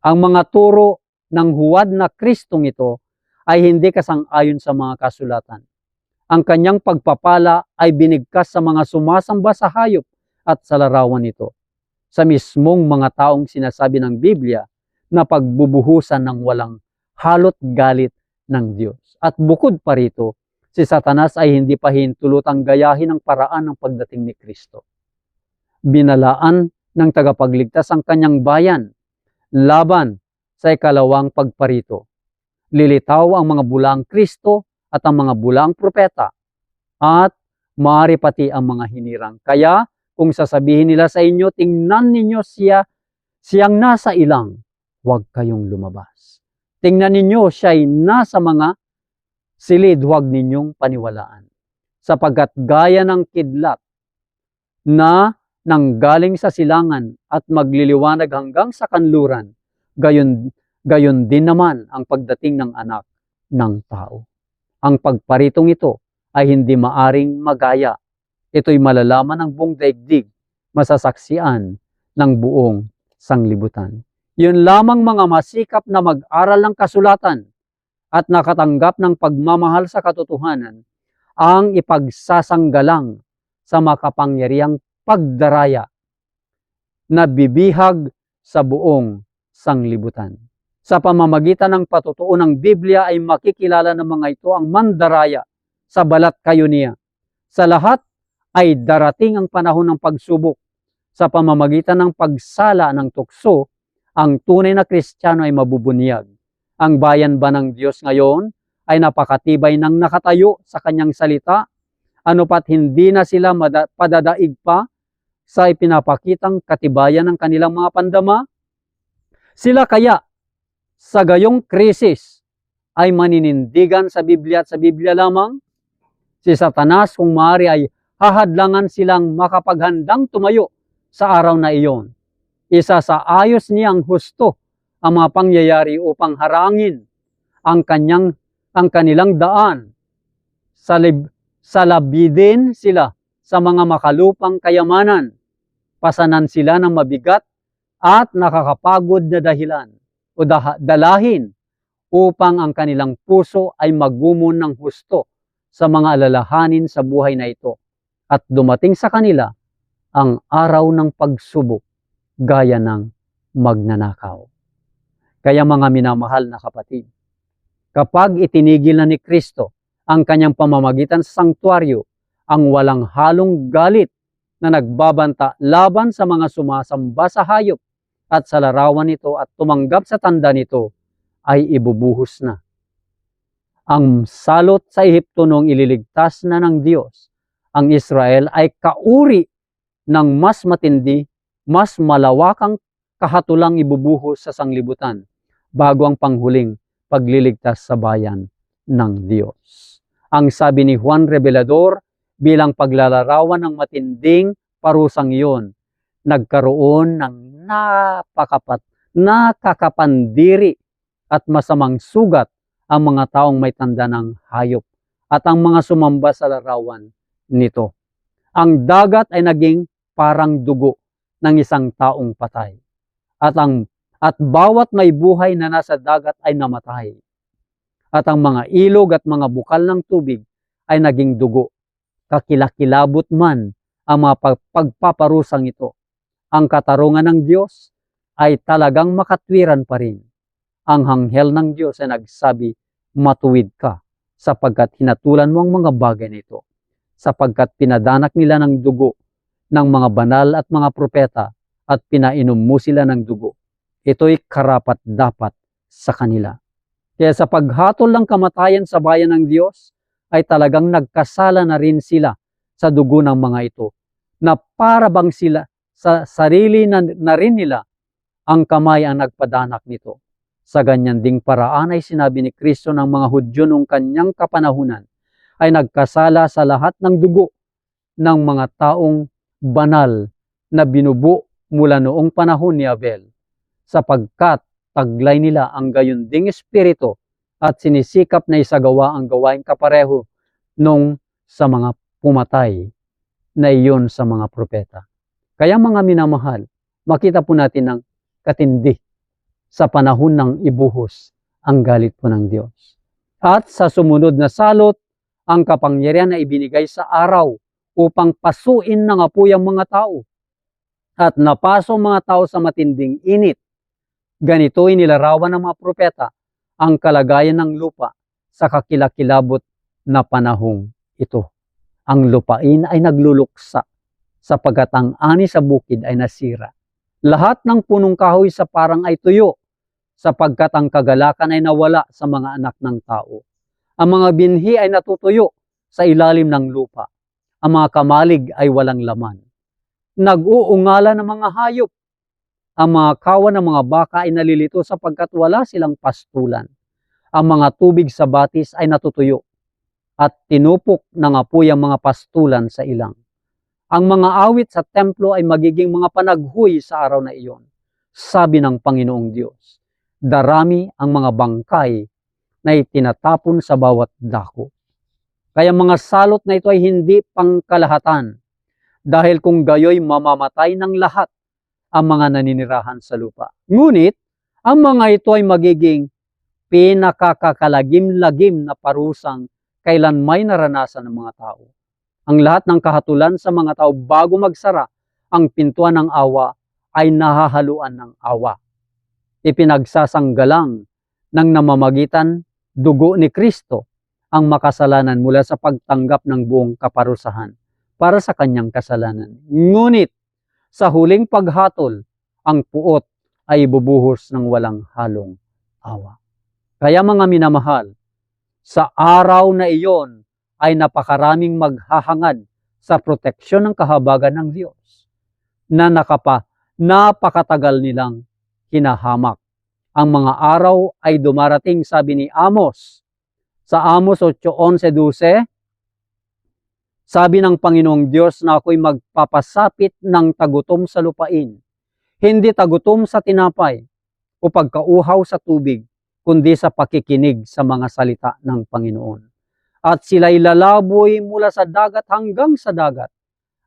S2: Ang mga turo ng huwad na Kristong ito ay hindi kasang-ayon sa mga kasulatan. Ang kanyang pagpapala ay binigkas sa mga sumasamba sa hayop at sa larawan nito, sa mismong mga taong sinasabi ng Biblia na pagbubuhusan ng walang halot galit ng Diyos. At bukod pa rito, si Satanas ay hindi pa hintulutang gayahin ang paraan ng pagdating ni Kristo. Binalaan ng tagapagligtas ang kanyang bayan laban sa ikalawang pagparito. Lilitaw ang mga bulaang Kristo at ang mga bulaang propeta at maaari pati ang mga hinirang. Kaya kung sasabihin nila sa inyo, tingnan ninyo siyang nasa ilang, huwag kayong lumabas. Tingnan ninyo siya'y nasa mga silid, huwag ninyong paniwalaan. Sapagkat gaya ng kidlat na nanggaling sa silangan at magliliwanag hanggang sa kanluran, gayon din naman ang pagdating ng anak ng tao. Ang pagparitong ito ay hindi maaring magaya. Ito'y malalaman ng buong daigdig, masasaksian ng buong sanglibutan. Yun lamang mga masikap na mag-aral ng kasulatan at nakatanggap ng pagmamahal sa katotohanan ang ipagsasanggalang sa makapangyarihang pagdaraya na bibihag sa buong sanglibutan. Sa pamamagitan ng patutuo ng Biblia ay makikilala ng mga ito ang mandaraya sa balat kayo niya. Sa lahat ay darating ang panahon ng pagsubok. Sa pamamagitan ng pagsala ng tukso, ang tunay na Kristiyano ay mabubunyag. Ang bayan ba ng Diyos ngayon ay napakatibay ng nakatayo sa kanyang salita, ano pat hindi na sila padadaig pa sa ipinapakitang katibayan ng kanilang mga pandama? Sila kaya sa gayong krisis ay maninindigan sa Biblia at sa Biblia lamang? Si Satanas kung maaari ay hahadlangan silang makapaghandang tumayo sa araw na iyon. Isa sa ayos niyang husto ang mga pangyayari upang harangin ang kanilang daan. Salabidin sila sa mga makalupang kayamanan. Pasanan sila ng mabigat at nakakapagod na dahilan o dalahin upang ang kanilang puso ay magumon ng husto sa mga alalahanin sa buhay na ito. At dumating sa kanila ang araw ng pagsubok gaya ng magnanakaw. Kaya mga minamahal na kapatid, kapag itinigil na ni Kristo ang kanyang pamamagitan sa sanktuaryo, ang walang halong galit na nagbabanta laban sa mga sumasamba sa hayop at sa larawan nito at tumanggap sa tanda nito ay ibubuhos na. Ang salot sa Ehipto noong ililigtas na ng Diyos ang Israel ay kauri ng mas matindi, mas malawakang kahatulang ibubuhos sa sanglibutan bago ang panghuling pagliligtas sa bayan ng Diyos. Ang sabi ni Juan Revelador bilang paglalarawan ng matinding parusang iyon, nagkaroon ng nakakapandiri at masamang sugat ang mga taong may tanda ng hayop at ang mga sumamba sa larawan nito. Ang dagat ay naging parang dugo ng isang taong patay. At bawat may buhay na nasa dagat ay namatay. At ang mga ilog at mga bukal ng tubig ay naging dugo. Kakilakilabot man ang mga pagpaparusang ito. Ang katarungan ng Diyos ay talagang makatwiran pa rin. Ang anghel ng Diyos ay nagsabi, matuwid ka sapagkat hinatulan mo ang mga bagay na ito, sapagkat pinadanak nila ng dugo ng mga banal at mga propeta at pinainom mo sila ng dugo. Ito'y karapat-dapat sa kanila. Kaya sa paghatol ng kamatayan sa bayan ng Diyos, ay talagang nagkasala na rin sila sa dugo ng mga ito, na para bang sila sa sarili na rin nila ang kamay ang nagpadanak nito. Sa ganyan ding paraan ay sinabi ni Kristo ng mga Hudyo noong kanyang kapanahunan ay nagkasala sa lahat ng dugo ng mga taong banal na binubo mula noong panahon ni Abel, sapagkat taglay nila ang gayon ding espiritu at sinisikap na isagawa ang gawaing kapareho nung sa mga pumatay na iyon sa mga propeta. Kaya mga minamahal, makita po natin ng katindi sa panahon ng ibuhos ang galit po ng Diyos. At sa sumunod na salot, ang kapangyarihan na ibinigay sa araw upang pasuin ng apoy ang mga tao. At napaso mga tao sa matinding init. Ganito inilarawan ng mga propeta ang kalagayan ng lupa sa kakilakilabot na panahong ito. Ang lupain ay nagluluksa sapagkat ang ani sa bukid ay nasira. Lahat ng punong kahoy sa parang ay tuyo, sapagkat ang kagalakan ay nawala sa mga anak ng tao. Ang mga binhi ay natutuyo sa ilalim ng lupa. Ang mga kamalig ay walang laman. Nag-uungala ng mga hayop. Ang mga kawan ng mga baka ay nalilito sapagkat wala silang pastulan. Ang mga tubig sa batis ay natutuyo at tinupok ng apoy ang mga pastulan sa ilang. Ang mga awit sa templo ay magiging mga panaghuy sa araw na iyon. Sabi ng Panginoong Diyos, darami ang mga bangkay na itinatapon sa bawat dako. Kaya mga salot na ito ay hindi pangkalahatan, dahil kung gayoy mamamatay ng lahat ang mga naninirahan sa lupa. Ngunit, ang mga ito ay magiging pinakakakalagim-lagim na parusang kailan may naranasan ng mga tao. Ang lahat ng kahatulan sa mga tao bago magsara ang pintuan ng awa ay nahahaluan ng awa. Ipinagsasanggalang ng namamagitan dugo ni Kristo ang makasalanan mula sa pagtanggap ng buong kaparusahan para sa kanyang kasalanan. Ngunit sa huling paghatol, ang puot ay ibubuhos ng walang halong awa. Kaya mga minamahal, sa araw na iyon ay napakaraming maghahangad sa proteksyon ng kahabagan ng Diyos na napakatagal nilang hinahamak. Ang mga araw ay dumarating, sabi ni Amos. Sa Amos 8:11-12, sabi ng Panginoong Diyos na ako'y magpapasapit ng tagutom sa lupain, hindi tagutom sa tinapay o pagkauhaw sa tubig, kundi sa pakikinig sa mga salita ng Panginoon. At sila'y lalaboy mula sa dagat hanggang sa dagat,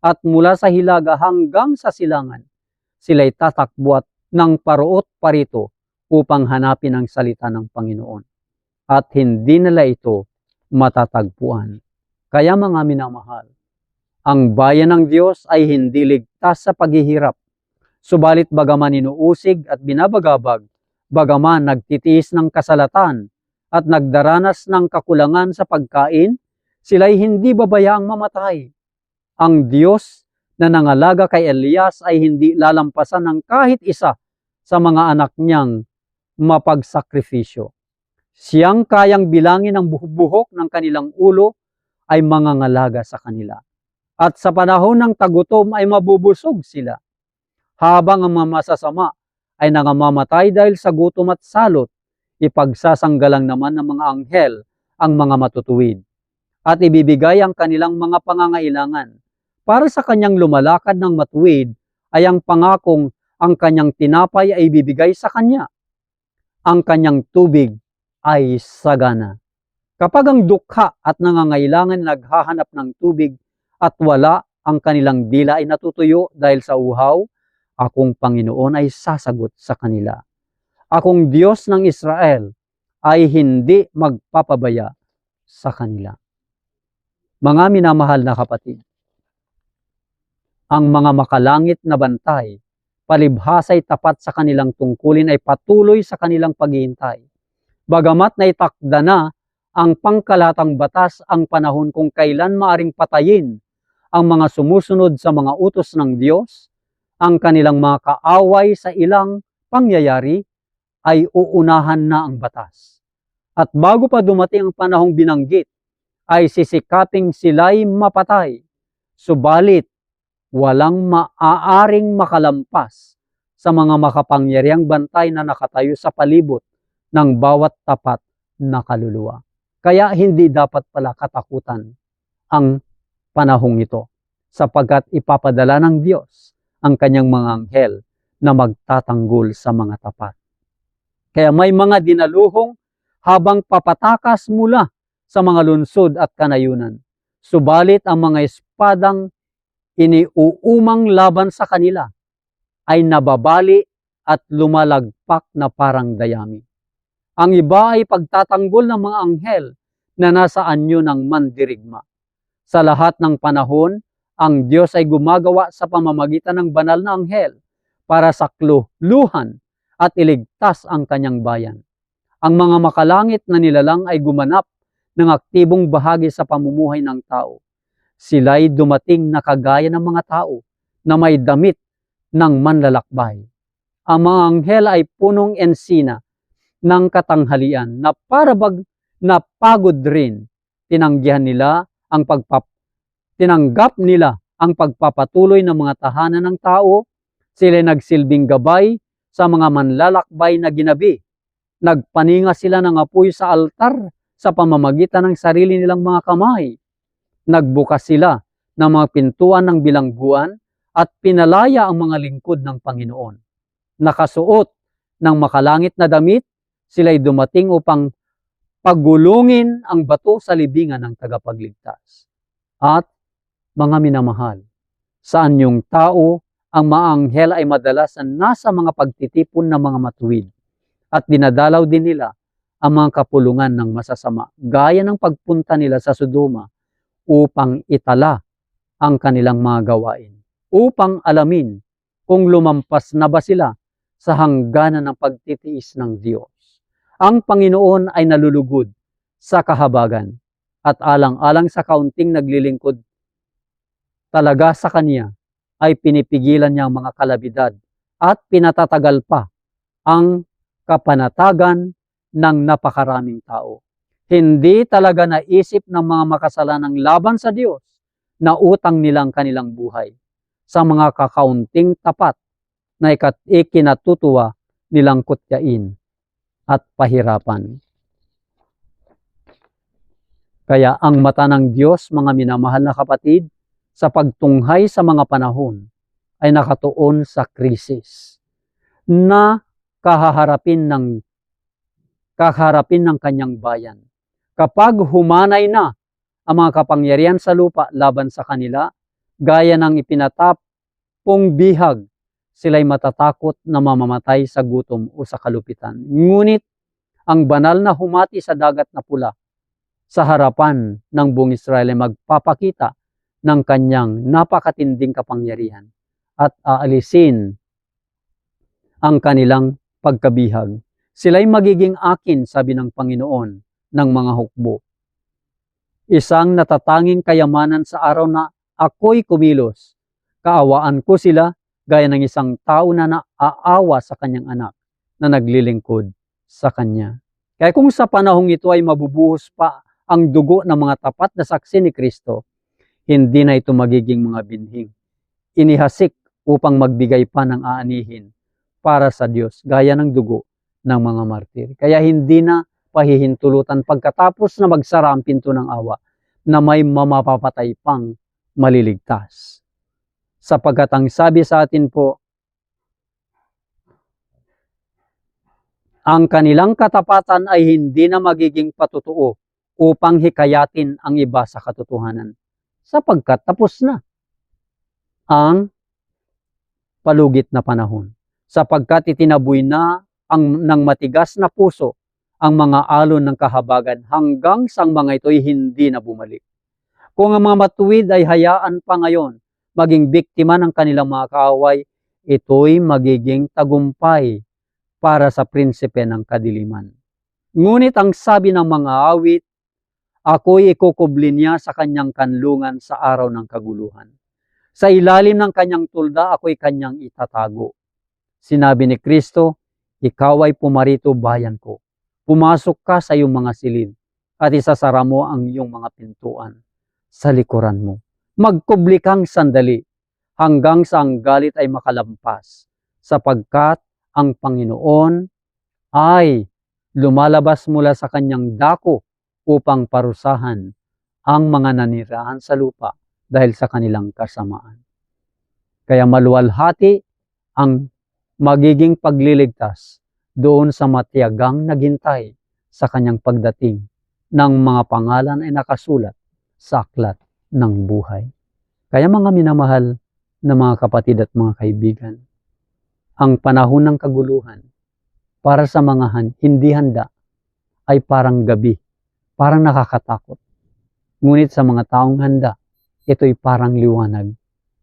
S2: at mula sa hilaga hanggang sa silangan. Sila'y tatakbo at ng paruot parito upang hanapin ang salita ng Panginoon. At hindi nila ito matatagpuan. Kaya mga minamahal, ang bayan ng Diyos ay hindi ligtas sa paghihirap. Subalit bagaman inuusig at binabagabag, bagaman nagtitiis ng kasalatan at nagdaranas ng kakulangan sa pagkain, sila'y hindi babayaang mamatay. Ang Diyos na nangalaga kay Elias ay hindi lalampasan ng kahit isa sa mga anak niyang mapagsakripisyo. Siyang kayang bilangin ang buhok ng kanilang ulo ay mangangalaga sa kanila. At sa panahon ng tagutom ay mabubusog sila. Habang ang mga masasama ay nangamamatay dahil sa gutom at salot, ipagsasanggalang naman ng mga anghel ang mga matutuwid. At ibibigay ang kanilang mga pangangailangan. Para sa kanyang lumalakad ng matuwid ay ang pangakong ang kanyang tinapay ay ibibigay sa kanya. Ang kanyang tubig ay sagana. Kapag ang dukha at nangangailangan naghahanap ng tubig at wala, ang kanilang dila ay natutuyo dahil sa uhaw, akong Panginoon ay sasagot sa kanila. Akong Diyos ng Israel ay hindi magpapabaya sa kanila. Mga minamahal na kapatid, ang mga makalangit na bantay, palibhasa'y tapat sa kanilang tungkulin ay patuloy sa kanilang paghihintay. Bagamat naitakda na ang pangkalatang batas ang panahon kung kailan maaring patayin ang mga sumusunod sa mga utos ng Diyos, ang kanilang mga kaaway sa ilang pangyayari ay uunahan na ang batas. At bago pa dumating ang panahong binanggit, ay sisikaping sila'y mapatay. Subalit, walang maaaring makalampas sa mga makapangyarihang bantay na nakatayo sa palibot ng bawat tapat na kaluluwa. Kaya hindi dapat pala katakutan ang panahong ito, sapagkat ipapadala ng Diyos ang kanyang mga anghel na magtatanggol sa mga tapat. Kaya may mga dinaluhong habang papatakas mula sa mga lunsod at kanayunan. Subalit ang mga espadang iniuumang laban sa kanila ay nababali at lumalagpak na parang dayami. Ang iba ay pagtatanggol ng mga anghel na nasa anyo ng mandirigma. Sa lahat ng panahon, ang Diyos ay gumagawa sa pamamagitan ng banal na anghel para sakluluhan at iligtas ang kanyang bayan. Ang mga makalangit na nilalang ay gumanap ng aktibong bahagi sa pamumuhay ng tao. Sila'y dumating na kagaya ng mga tao na may damit ng manlalakbay. Ang mga anghel ay punong ensina ng katanghalian na parabag na pagod rin. Tinanggap nila ang pagpapatuloy ng mga tahanan ng tao. Sila'y nagsilbing gabay sa mga manlalakbay na ginabi. Nagpaninga sila ng apoy sa altar sa pamamagitan ng sarili nilang mga kamay. Nagbukas sila ng mga pintuan ng bilangguan at pinalaya ang mga lingkod ng Panginoon. Nakasuot ng makalangit na damit, sila'y dumating upang paggulungin ang bato sa libingan ng tagapagligtas. At mga minamahal, sa anyong tao, ang mga anghel ay madalas na nasa mga pagtitipon ng mga matuwid at dinadalaw din nila ang mga kapulungan ng masasama, gaya ng pagpunta nila sa Sodoma upang itala ang kanilang mga gawain, upang alamin kung lumampas na ba sila sa hangganan ng pagtitiis ng Diyos. Ang Panginoon ay nalulugod sa kahabagan at alang-alang sa kaunting naglilingkod talaga sa Kanya, ay pinipigilan niya ang mga kalabidad at pinatatagal pa ang kapanatagan ng napakaraming tao. Hindi talaga naisip ng mga makasalanang laban sa Diyos na utang nilang kanilang buhay sa mga kakaunting tapat na ikinatutuwa nilang kutyain at pahirapan. Kaya ang mata ng Diyos, mga minamahal na kapatid, sa pagtunghay sa mga panahon ay nakatuon sa krisis na kaharapin ng kanyang bayan. Kapag humanay na ang mga kapangyarihan sa lupa laban sa kanila, gaya ng ipinatapong bihag, sila'y matatakot na mamamatay sa gutom o sa kalupitan. Ngunit ang banal na humati sa dagat na pula sa harapan ng buong Israel ay magpapakita ng kanyang napakatinding kapangyarihan at aalisin ang kanilang pagkabihag. Sila'y magiging akin, sabi ng Panginoon, ng mga hukbo. Isang natatanging kayamanan sa araw na ako'y kumilos. Kaawaan ko sila gaya ng isang tao na naaawa sa kanyang anak na naglilingkod sa kanya. Kaya kung sa panahong ito ay mabubuhos pa ang dugo ng mga tapat na saksi ni Kristo, hindi na ito magiging mga binhing inihasik upang magbigay pa ng aanihin para sa Diyos, gaya ng dugo ng mga martir. Kaya hindi na pahihintulutan pagkatapos na magsara ang pinto ng awa na may mamapapatay pang maliligtas. Sapagkat ang sabi sa atin po, ang kanilang katapatan ay hindi na magiging patutuo upang hikayatin ang iba sa katotohanan, sapagkat tapos na ang palugit na panahon. Sapagkat itinaboy na ng matigas na puso ang mga alon ng kahabagan hanggang sa mga ito'y hindi na bumalik. Kung ang mga matuwid ay hayaan pa ngayon maging biktima ng kanilang mga kaaway, ito'y magiging tagumpay para sa prinsipe ng kadiliman. Ngunit ang sabi ng mga awit Ako'y ikukubli niya sa kanyang kanlungan sa araw ng kaguluhan. Sa ilalim ng kanyang tulda, ako'y kanyang itatago. Sinabi ni Kristo, ikaw ay pumarito, bayan ko. Pumasok ka sa iyong mga silid at isasara mo ang iyong mga pintuan sa likuran mo. Magkubli kang sandali hanggang sa ang galit ay makalampas, sapagkat ang Panginoon ay lumalabas mula sa kanyang dako upang parusahan ang mga nanirahan sa lupa dahil sa kanilang kasamaan. Kaya maluwalhati ang magiging pagliligtas doon sa matiyagang naghintay sa kanyang pagdating ng mga pangalan ay nakasulat sa aklat ng buhay. Kaya mga minamahal na mga kapatid at mga kaibigan, ang panahon ng kaguluhan para sa mga hindi handa ay parang gabi, parang nakakatakot. Ngunit sa mga taong handa, ito'y parang liwanag,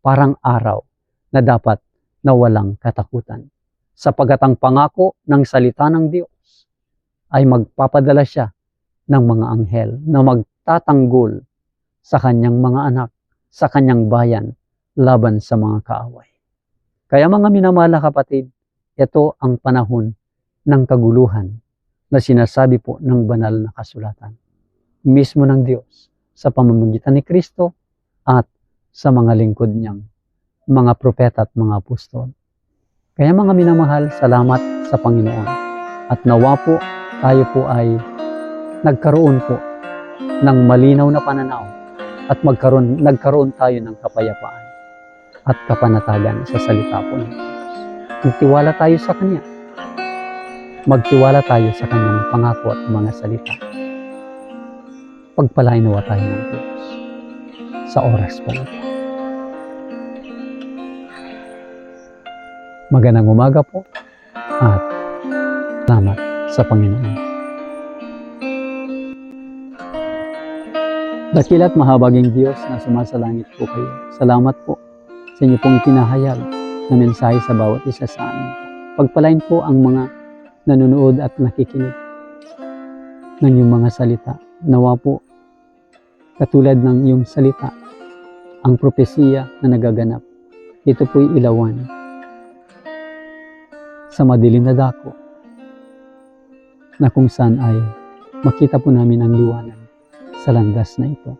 S2: parang araw na dapat na walang katakutan. Sapagat ang pangako ng salita ng Diyos ay magpapadala siya ng mga anghel na magtatanggol sa kanyang mga anak, sa kanyang bayan, laban sa mga kaaway. Kaya mga minamahal na kapatid, ito ang panahon ng kaguluhan na sinasabi po ng banal na kasulatan. Mismo ng Diyos sa pamamagitan ni Kristo at sa mga lingkod niyang mga propeta at mga apostol. Kaya mga minamahal, salamat sa Panginoon. At nawa po tayo po ay nagkaroon po ng malinaw na pananaw at nagkaroon tayo ng kapayapaan at kapanatagan sa salita po ng Diyos. Magtiwala tayo sa Kanya. Magtiwala tayo sa Kanyang pangako at mga salita. Pagpalain nawa tayo ng Diyos sa oras po ito. Magandang umaga po at salamat sa Panginoon. Dakila't mahabaging Diyos na sumasalangit po kayo. Salamat po sa inyo pong itinahayag na mensahe sa bawat isa sa amin. Pagpalain po ang mga nanonood at nakikinig ng iyong mga salita. Nawa po, katulad ng iyong salita, ang propesiya na nagaganap. Ito po'y ilawan sa madilim na dako na kung saan ay makita po namin ang liwanag sa landas na ito.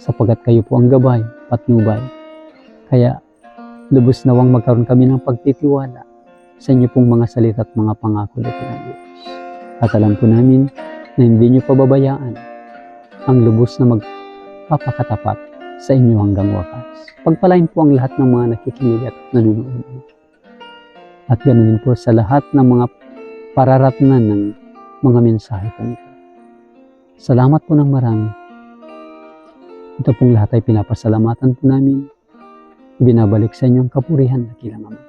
S2: Sapagat kayo po ang gabay, patnubay. Kaya lubos nawang magkaroon kami ng pagtitiwala sa inyo pong mga salita at mga pangako dito ng Diyos. At alam po namin na hindi niyo pababayaan ang lubos na magpapakatapat sa inyo hanggang wakas. Pagpalain po ang lahat ng mga nakikinig at nanonood. At ganoon din po sa lahat ng mga pararatnan ng mga mensahe po nito. Salamat po ng marami. Ito pong lahat ay pinapasalamatan po namin. Ibinabalik sa inyong kapurihan na kilang Ama.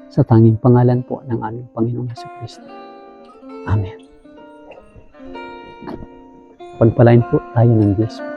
S2: Sa tanging pangalan po ng aming Panginoong Jesucristo. Amen. Pagpalain po tayo ng Diyos.